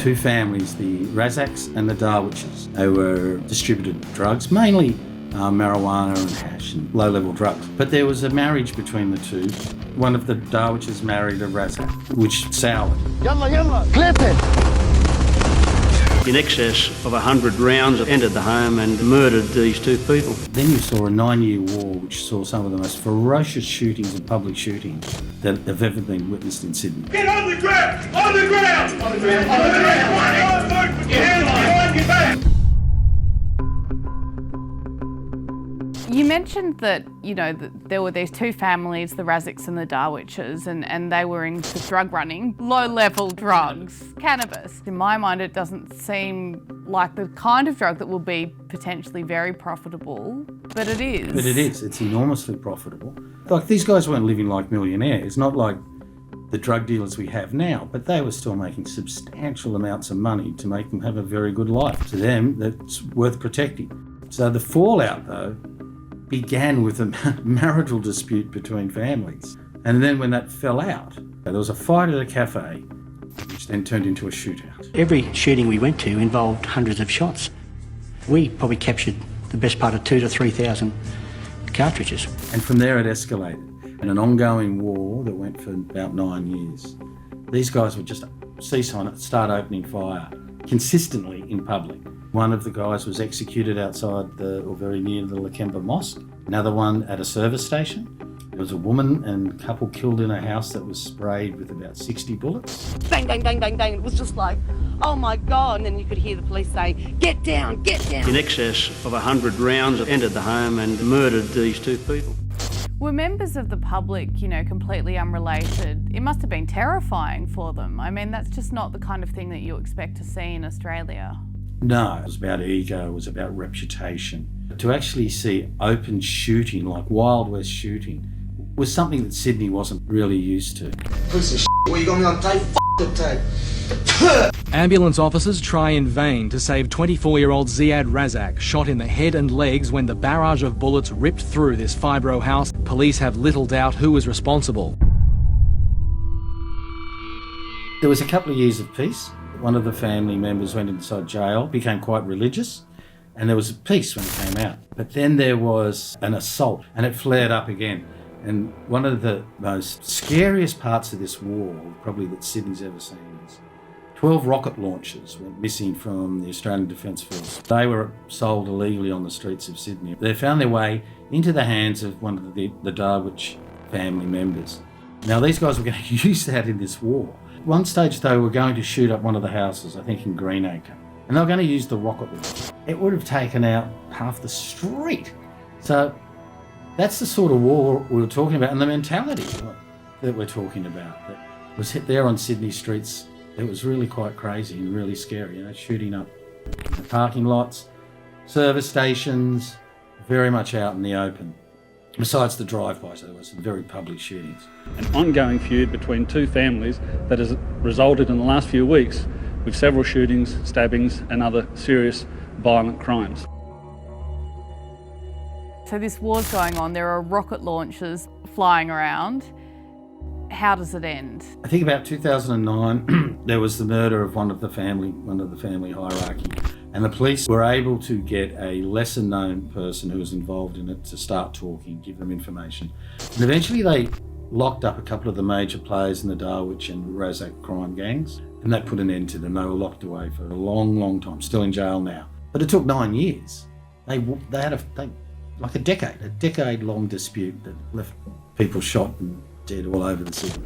two families, the Razzaks and the Darwiches. They were distributed drugs, mainly marijuana and hash and low-level drugs. But there was a marriage between the two. One of the Darwiches married a Razzak, which soured. Yalla, yalla, clip it! In excess of 100 rounds entered the home and murdered these two people. Then you saw a 9-year war which saw some of the most ferocious shootings and public shootings that have ever been witnessed in Sydney. Get on the ground! On the ground! On the ground! On the ground! Get hands on! Get back! You mentioned that, that there were these two families, the Razzaks and the Darwiches, and they were into drug running, low-level drugs, cannabis. In my mind, it doesn't seem like the kind of drug that will be potentially very profitable, but it is. But it is. It's enormously profitable. Like, these guys weren't living like millionaires, not like the drug dealers we have now, but they were still making substantial amounts of money to make them have a very good life. To them, that's worth protecting. So the fallout, though, began with a marital dispute between families. And then when that fell out, there was a fight at a cafe, which then turned into a shootout. Every shooting we went to involved hundreds of shots. We probably captured the best part of 2,000 to 3,000 cartridges. And from there it escalated in an ongoing war that went for about 9 years. These guys would just cease on it, start opening fire consistently in public. One of the guys was executed outside or very near the Lakemba Mosque. Another one at a service station. There was a woman and couple killed in a house that was sprayed with about 60 bullets. Bang, bang, bang, bang, bang. It was just like, oh my God. And then you could hear the police saying, get down, get down. In excess of 100 rounds entered the home and murdered these two people. Were members of the public, completely unrelated? It must have been terrifying for them. I mean, that's just not the kind of thing that you expect to see in Australia. No, it was about ego, it was about reputation. To actually see open shooting, like Wild West shooting, was something that Sydney wasn't really used to. Piece of shit, well, you got me on tape, the tape. Ambulance officers try in vain to save 24-year-old Ziad Razzak, shot in the head and legs when the barrage of bullets ripped through this fibro house. Police have little doubt who is responsible. There was a couple of years of peace. One of the family members went inside jail, became quite religious, and there was peace when he came out. But then there was an assault, and it flared up again. And one of the most scariest parts of this war, probably that Sydney's ever seen, is 12 rocket launchers went missing from the Australian Defence Force. They were sold illegally on the streets of Sydney. They found their way into the hands of one of the Darwich family members. Now, these guys were going to use that in this war. At one stage, they were going to shoot up one of the houses, I think in Greenacre, and they were going to use the rocket launcher. It would have taken out half the street. So that's the sort of war we were talking about, and the mentality that we're talking about that was hit there on Sydney streets. It was really quite crazy and really scary, shooting up the parking lots, service stations, very much out in the open. Besides the drive-bys, there were some very public shootings. An ongoing feud between two families that has resulted in the last few weeks with several shootings, stabbings and other serious violent crimes. So this war's going on, there are rocket launchers flying around. How does it end? I think about 2009, there was the murder of one of the family hierarchy. And the police were able to get a lesser known person who was involved in it to start talking, give them information. And eventually they locked up a couple of the major players in the Darwich and Razzak crime gangs, and that put an end to them. They were locked away for a long, long time, still in jail now. But it took 9 years. They had like a decade-long dispute that left people shot and dead all over the city.